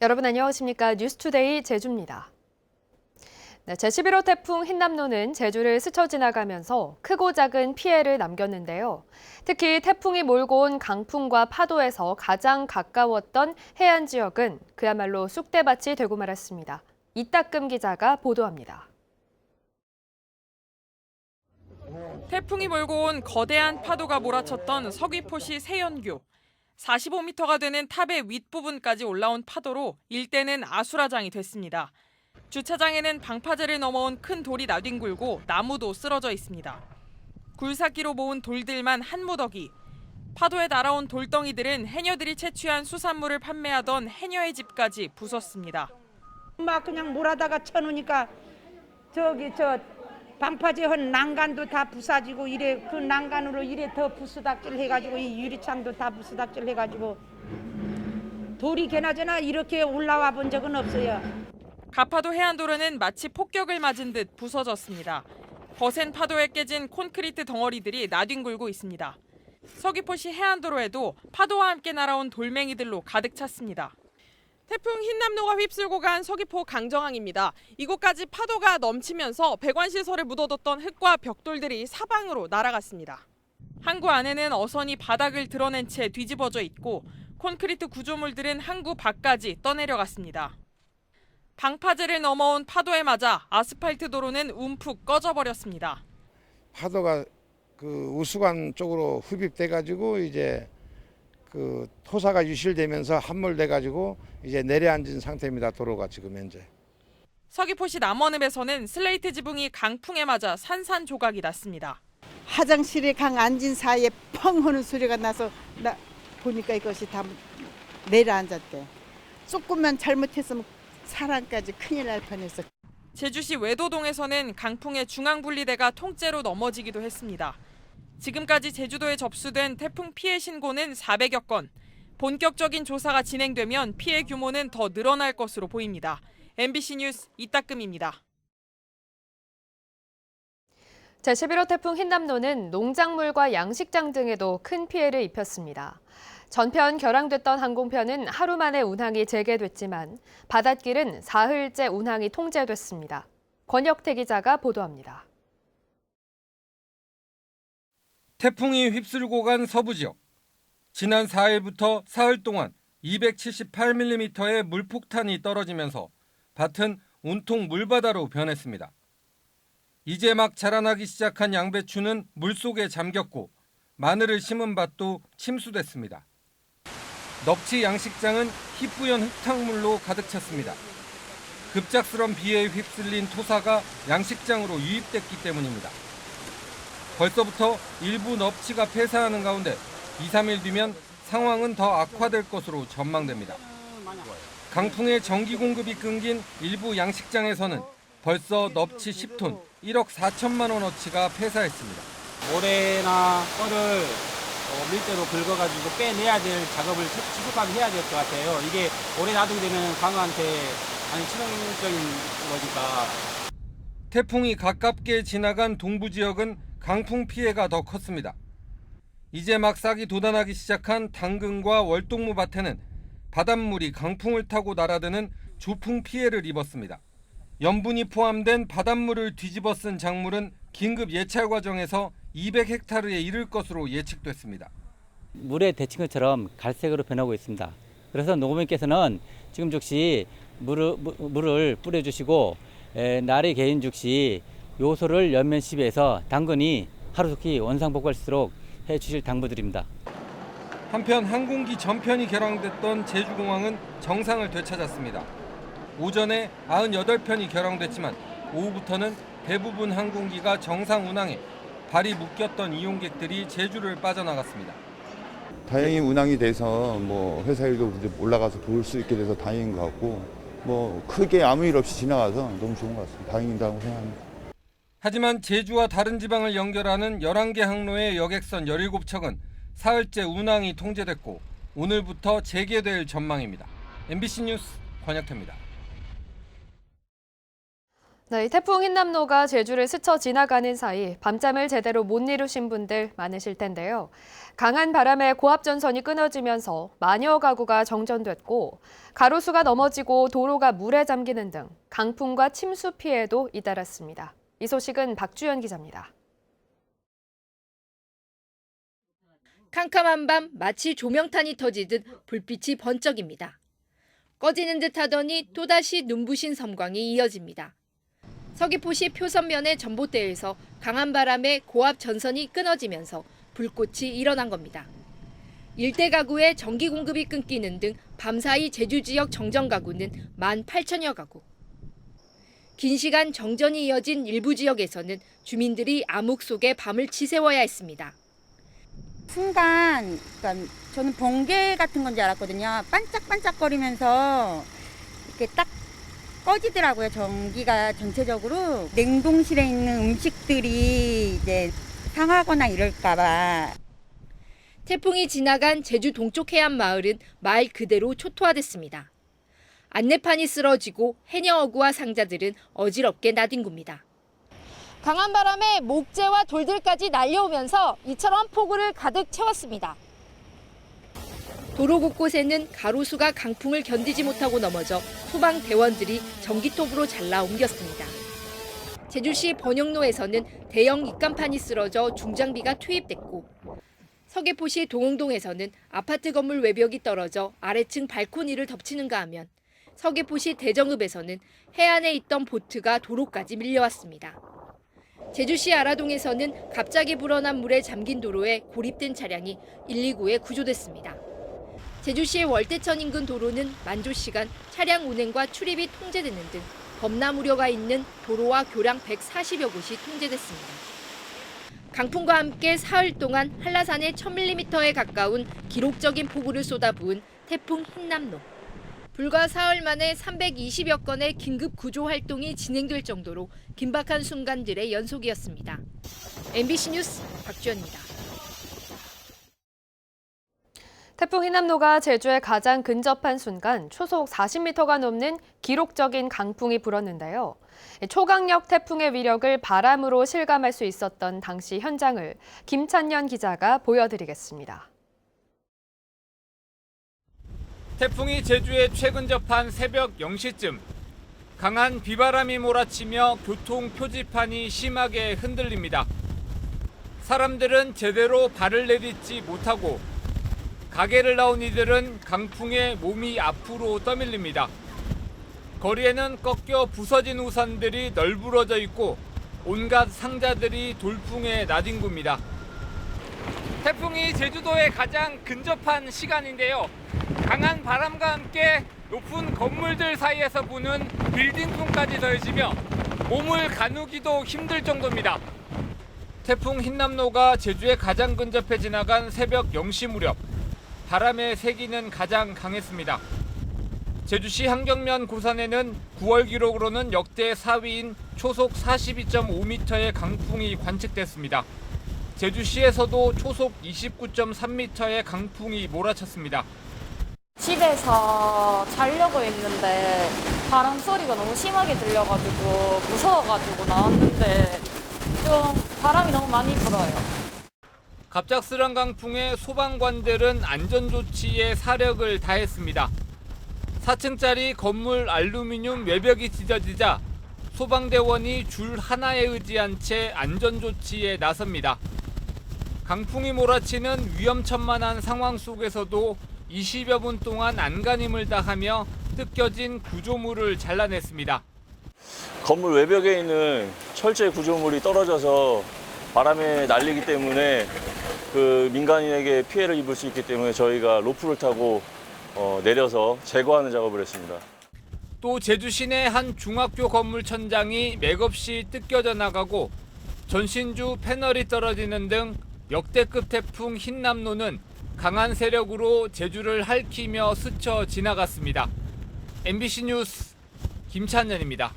여러분 안녕하십니까? 뉴스투데이 제주입니다. 네, 제11호 태풍 흰남노는 제주를 스쳐 지나가면서 크고 작은 피해를 남겼는데요. 특히 태풍이 몰고 온 강풍과 파도에서 가장 가까웠던 해안 지역은 그야말로 쑥대밭이 되고 말았습니다. 이따금 기자가 보도합니다. 태풍이 몰고 온 거대한 파도가 몰아쳤던 서귀포시 세연교. 45m가 되는 탑의 윗부분까지 올라온 파도로 일대는 아수라장이 됐습니다. 주차장에는 방파제를 넘어온 큰 돌이 나뒹굴고 나무도 쓰러져 있습니다. 굴삭기로 모은 돌들만 한 무더기. 파도에 날아온 돌덩이들은 해녀들이 채취한 수산물을 판매하던 해녀의 집까지 부쉈습니다. 막 그냥 몰아다가 쳐놓으니까 저 방파제 한 난간도 다 부사지고 이래 그 난간으로 이래 더 부스닥질 해가지고 이 유리창도 다 부스닥질 해가지고 돌이 개나저나 이렇게 올라와 본 적은 없어요. 가파도 해안도로는 마치 폭격을 맞은 듯 부서졌습니다. 거센 파도에 깨진 콘크리트 덩어리들이 나뒹굴고 있습니다. 서귀포시 해안도로에도 파도와 함께 날아온 돌멩이들로 가득 찼습니다. 태풍 흰남노가 휩쓸고 간 서귀포 강정항입니다. 이곳까지 파도가 넘치면서 배관시설에 묻어뒀던 흙과 벽돌들이 사방으로 날아갔습니다. 항구 안에는 어선이 바닥을 드러낸 채 뒤집어져 있고 콘크리트 구조물들은 항구 밖까지 떠내려갔습니다. 방파제를 넘어온 파도에 맞아 아스팔트 도로는 움푹 꺼져버렸습니다. 파도가 그 우수관 쪽으로 흡입돼가지고 이제 그 토사가 유실되면서 함몰돼가지고 이제 내려앉은 상태입니다. 도로가 지금 현재. 서귀포시 남원읍에서는 슬레이트 지붕이 강풍에 맞아 산산조각이 났습니다. 화장실에 강 앉은 사이에 펑 하는 소리가 나서 나 보니까 이것이 다 내려앉았대. 조금만 잘못했으면 사람까지 큰일 날 뻔했어. 제주시 외도동에서는 강풍에 중앙분리대가 통째로 넘어지기도 했습니다. 지금까지 제주도에 접수된 태풍 피해 신고는 400여 건. 본격적인 조사가 진행되면 피해 규모는 더 늘어날 것으로 보입니다. MBC 뉴스 이따금입니다. 제11호 태풍 흰남노는 농작물과 양식장 등에도 큰 피해를 입혔습니다. 전편 결항됐던 항공편은 하루 만에 운항이 재개됐지만 바닷길은 사흘째 운항이 통제됐습니다. 권혁태 기자가 보도합니다. 태풍이 휩쓸고 간 서부 지역. 지난 4일부터 사흘 동안 278mm의 물폭탄이 떨어지면서 밭은 온통 물바다로 변했습니다. 이제 막 자라나기 시작한 양배추는 물속에 잠겼고 마늘을 심은 밭도 침수됐습니다. 넙치 양식장은 희뿌연 흙탕물로 가득 찼습니다. 급작스런 비에 휩쓸린 토사가 양식장으로 유입됐기 때문입니다. 벌써부터 일부 넙치가 폐사하는 가운데 2, 3일 뒤면 상황은 더 악화될 것으로 전망됩니다. 강풍에 전기 공급이 끊긴 일부 양식장에서는 벌써 넙치 10톤, 1억 4천만 원어치가 폐사했습니다. 모래나 뻘을 밀대로 긁어가지고 빼내야 될 작업을 시급하게 해야 될 것 같아요. 이게 오래 놔두게 되면 광어한테 아니 치명적인 거니까. 태풍이 가깝게 지나간 동부 지역은 강풍 피해가 더 컸습니다. 이제 막 싹이 돋아나기 시작한 당근과 월동무 밭에는 바닷물이 강풍을 타고 날아드는 조풍 피해를 입었습니다. 염분이 포함된 바닷물을 뒤집어 쓴 작물은 긴급 예찰 과정에서 200헥타르에 이를 것으로 예측됐습니다. 물에 데친 것처럼 갈색으로 변하고 있습니다. 그래서 농민께서는 지금 즉시 물을 뿌려주시고 날이 개인 즉시 요소를 연면 시비해서 당근이 하루속히 원상복구할 수 있도록 해주실 당부드립니다. 한편 항공기 전편이 결항됐던 제주공항은 정상을 되찾았습니다. 오전에 98편이 결항됐지만 오후부터는 대부분 항공기가 정상 운항해 발이 묶였던 이용객들이 제주를 빠져나갔습니다. 다행히 운항이 돼서 뭐 회사 일도 올라가서 볼 수 있게 돼서 다행인 것 같고 뭐 크게 아무 일 없이 지나가서 너무 좋은 것 같습니다. 다행이라고 생각합니다. 하지만 제주와 다른 지방을 연결하는 11개 항로의 여객선 17척은 사흘째 운항이 통제됐고 오늘부터 재개될 전망입니다. MBC 뉴스 권혁태입니다. 네, 이 태풍 흰남노가 제주를 스쳐 지나가는 사이 밤잠을 제대로 못 이루신 분들 많으실 텐데요. 강한 바람에 고압전선이 끊어지면서 만여 가구가 정전됐고 가로수가 넘어지고 도로가 물에 잠기는 등 강풍과 침수 피해도 잇따랐습니다. 이 소식은 박주연 기자입니다. 캄캄한 밤 마치 조명탄이 터지듯 불빛이 번쩍입니다. 꺼지는 듯 하더니 또다시 눈부신 섬광이 이어집니다. 서귀포시 표선면의 전봇대에서 강한 바람에 고압 전선이 끊어지면서 불꽃이 일어난 겁니다. 일대 가구의 전기 공급이 끊기는 등 밤사이 제주 지역 정전 가구는 18,000여 가구. 긴 시간 정전이 이어진 일부 지역에서는 주민들이 암흑 속에 밤을 지새워야 했습니다. 순간, 그러니까 저는 번개 같은 건지 알았거든요. 반짝반짝거리면서 이렇게 딱 꺼지더라고요. 전기가 전체적으로. 냉동실에 있는 음식들이 이제 상하거나 이럴까봐. 태풍이 지나간 제주 동쪽 해안 마을은 말 그대로 초토화됐습니다. 안내판이 쓰러지고 해녀 어구와 상자들은 어지럽게 나뒹굽니다. 강한 바람에 목재와 돌들까지 날려오면서 이처럼 폭우를 가득 채웠습니다. 도로 곳곳에는 가로수가 강풍을 견디지 못하고 넘어져 소방대원들이 전기톱으로 잘라 옮겼습니다. 제주시 번영로에서는 대형 입간판이 쓰러져 중장비가 투입됐고 서귀포시 동흥동에서는 아파트 건물 외벽이 떨어져 아래층 발코니를 덮치는가 하면 서귀포시 대정읍에서는 해안에 있던 보트가 도로까지 밀려왔습니다. 제주시 아라동에서는 갑자기 불어난 물에 잠긴 도로에 고립된 차량이 119에 구조됐습니다. 제주시의 월대천 인근 도로는 만조시간 차량 운행과 출입이 통제되는 등 범람 우려가 있는 도로와 교량 140여 곳이 통제됐습니다. 강풍과 함께 사흘 동안 한라산에 1000mm에 가까운 기록적인 폭우를 쏟아부은 태풍 흰남노. 불과 사흘 만에 320여 건의 긴급 구조 활동이 진행될 정도로 긴박한 순간들의 연속이었습니다. MBC 뉴스 박주연입니다. 태풍 흰남노가 제주에 가장 근접한 순간 초속 40m가 넘는 기록적인 강풍이 불었는데요. 초강력 태풍의 위력을 바람으로 실감할 수 있었던 당시 현장을 김찬년 기자가 보여드리겠습니다. 태풍이 제주에 최근 접한 새벽 0시쯤 강한 비바람이 몰아치며 교통 표지판이 심하게 흔들립니다. 사람들은 제대로 발을 내딛지 못하고 가게를 나온 이들은 강풍에 몸이 앞으로 떠밀립니다. 거리에는 꺾여 부서진 우산들이 널브러져 있고 온갖 상자들이 돌풍에 나뒹굽니다. 태풍이 제주도에 가장 근접한 시간인데요. 강한 바람과 함께 높은 건물들 사이에서 부는 빌딩풍까지 더해지며 몸을 가누기도 힘들 정도입니다. 태풍 흰남노가 제주에 가장 근접해 지나간 새벽 0시 무렵 바람의 세기는 가장 강했습니다. 제주시 한경면 고산에는 9월 기록으로는 역대 4위인 초속 42.5m의 강풍이 관측됐습니다. 제주시에서도 초속 29.3m의 강풍이 몰아쳤습니다. 집에서 자려고 했는데 바람 소리가 너무 심하게 들려가지고 무서워가지고 나왔는데 좀 바람이 너무 많이 불어요. 갑작스런 강풍에 소방관들은 안전조치에 사력을 다했습니다. 4층짜리 건물 알루미늄 외벽이 찢어지자 소방대원이 줄 하나에 의지한 채 안전조치에 나섭니다. 강풍이 몰아치는 위험천만한 상황 속에서도 20여 분 동안 안간힘을 다하며 뜯겨진 구조물을 잘라냈습니다. 건물 외벽에 있는 철제 구조물이 떨어져서 바람에 날리기 때문에 그 민간인에게 피해를 입을 수 있기 때문에 저희가 로프를 타고 내려서 제거하는 작업을 했습니다. 또 제주 시내 한 중학교 건물 천장이 맥없이 뜯겨져 나가고 전신주 패널이 떨어지는 등 역대급 태풍 흰남노는 강한 세력으로 제주를 핥히며 스쳐 지나갔습니다. MBC 뉴스 김찬년입니다.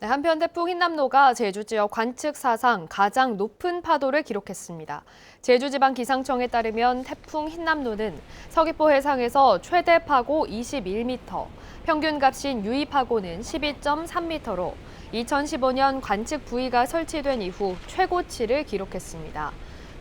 네, 한편 태풍 흰남노가 제주 지역 관측 사상 가장 높은 파도를 기록했습니다. 제주지방기상청에 따르면 태풍 흰남노는 서귀포 해상에서 최대 파고 21m, 평균값인 유입하고는 12.3m로 2015년 관측 부위가 설치된 이후 최고치를 기록했습니다.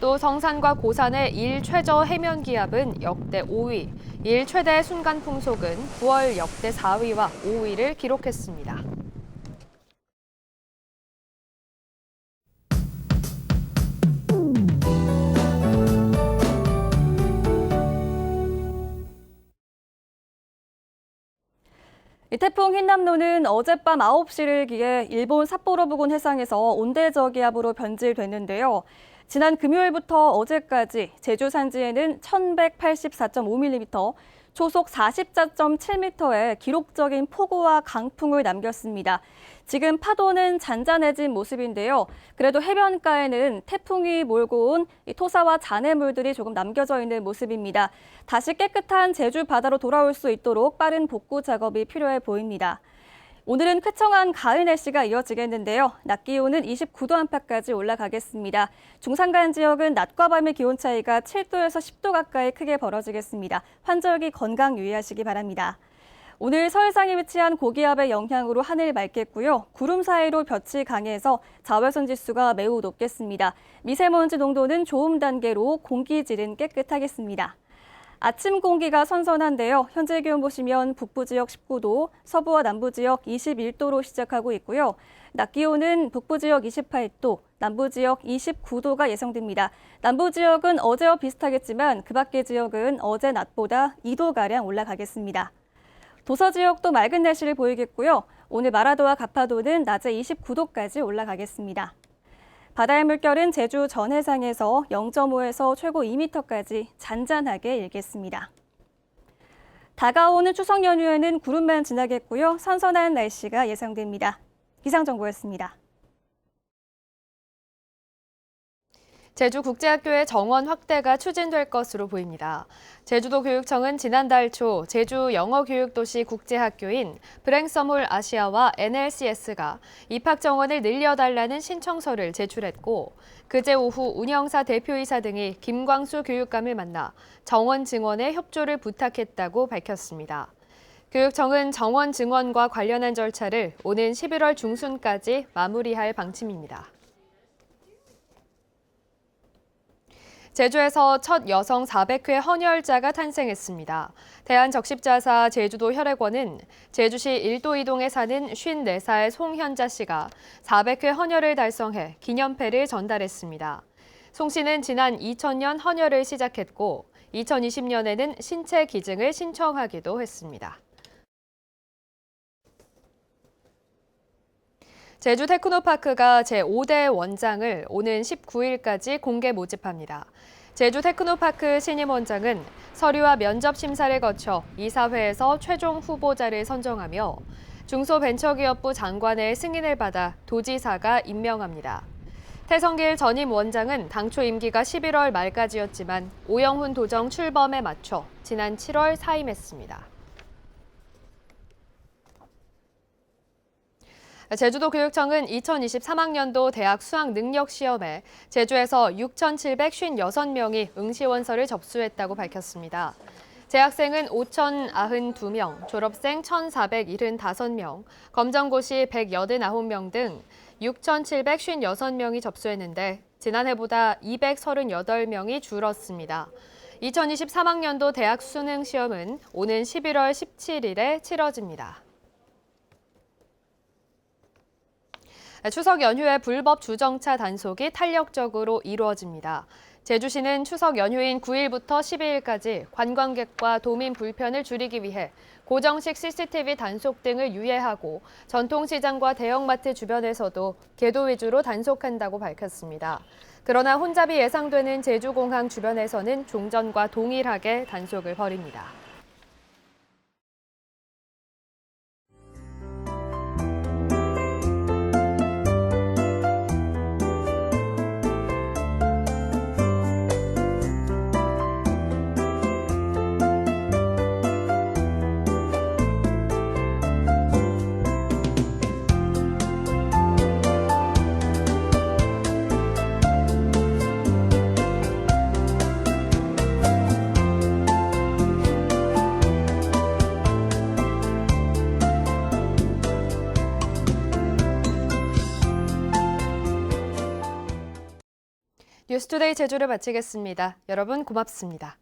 또 성산과 고산의 일 최저 해면 기압은 역대 5위, 일 최대 순간 풍속은 9월 역대 4위와 5위를 기록했습니다. 이 태풍 흰남노는 어젯밤 9시를 기해 일본 삿포로 부근 해상에서 온대저기압으로 변질됐는데요. 지난 금요일부터 어제까지 제주 산지에는 1184.5mm, 초속 44.7m의 기록적인 폭우와 강풍을 남겼습니다. 지금 파도는 잔잔해진 모습인데요. 그래도 해변가에는 태풍이 몰고 온 토사와 잔해물들이 조금 남겨져 있는 모습입니다. 다시 깨끗한 제주 바다로 돌아올 수 있도록 빠른 복구 작업이 필요해 보입니다. 오늘은 쾌청한 가을 날씨가 이어지겠는데요. 낮 기온은 29도 안팎까지 올라가겠습니다. 중산간 지역은 낮과 밤의 기온 차이가 7도에서 10도 가까이 크게 벌어지겠습니다. 환절기 건강 유의하시기 바랍니다. 오늘 서해상에 위치한 고기압의 영향으로 하늘 맑겠고요. 구름 사이로 볕이 강해서 자외선 지수가 매우 높겠습니다. 미세먼지 농도는 좋음 단계로 공기질은 깨끗하겠습니다. 아침 공기가 선선한데요. 현재 기온 보시면 북부 지역 19도, 서부와 남부 지역 21도로 시작하고 있고요. 낮 기온은 북부 지역 28도, 남부 지역 29도가 예상됩니다. 남부 지역은 어제와 비슷하겠지만 그 밖의 지역은 어제 낮보다 2도가량 올라가겠습니다. 도서 지역도 맑은 날씨를 보이겠고요. 오늘 마라도와 가파도는 낮에 29도까지 올라가겠습니다. 바다의 물결은 제주 전해상에서 0.5에서 최고 2m까지 잔잔하게 일겠습니다. 다가오는 추석 연휴에는 구름만 지나겠고요. 선선한 날씨가 예상됩니다. 기상정보였습니다. 제주국제학교의 정원 확대가 추진될 것으로 보입니다. 제주도 교육청은 지난달 초 제주 영어교육도시 국제학교인 브랭서몰 아시아와 NLCS가 입학 정원을 늘려달라는 신청서를 제출했고 그제 오후 운영사 대표이사 등이 김광수 교육감을 만나 정원 증원에 협조를 부탁했다고 밝혔습니다. 교육청은 정원 증원과 관련한 절차를 오는 11월 중순까지 마무리할 방침입니다. 제주에서 첫 여성 400회 헌혈자가 탄생했습니다. 대한적십자사 제주도 혈액원은 제주시 1도 이동에 사는 54살 송현자 씨가 400회 헌혈을 달성해 기념패를 전달했습니다. 송 씨는 지난 2000년 헌혈을 시작했고 2020년에는 신체 기증을 신청하기도 했습니다. 제주 테크노파크가 제5대 원장을 오는 19일까지 공개 모집합니다. 제주 테크노파크 신임 원장은 서류와 면접 심사를 거쳐 이사회에서 최종 후보자를 선정하며 중소벤처기업부 장관의 승인을 받아 도지사가 임명합니다. 태성길 전임 원장은 당초 임기가 11월 말까지였지만 오영훈 도정 출범에 맞춰 지난 7월 사임했습니다. 제주도 교육청은 2023학년도 대학 수학능력시험에 제주에서 6,756명이 응시원서를 접수했다고 밝혔습니다. 재학생은 5,092명, 졸업생 1,475명, 검정고시 189명 등 6,756명이 접수했는데 지난해보다 238명이 줄었습니다. 2023학년도 대학 수능시험은 오는 11월 17일에 치러집니다. 추석 연휴에 불법 주정차 단속이 탄력적으로 이루어집니다. 제주시는 추석 연휴인 9일부터 12일까지 관광객과 도민 불편을 줄이기 위해 고정식 CCTV 단속 등을 유예하고 전통시장과 대형마트 주변에서도 계도 위주로 단속한다고 밝혔습니다. 그러나 혼잡이 예상되는 제주공항 주변에서는 종전과 동일하게 단속을 벌입니다. 뉴스투데이 제주를 마치겠습니다. 여러분 고맙습니다.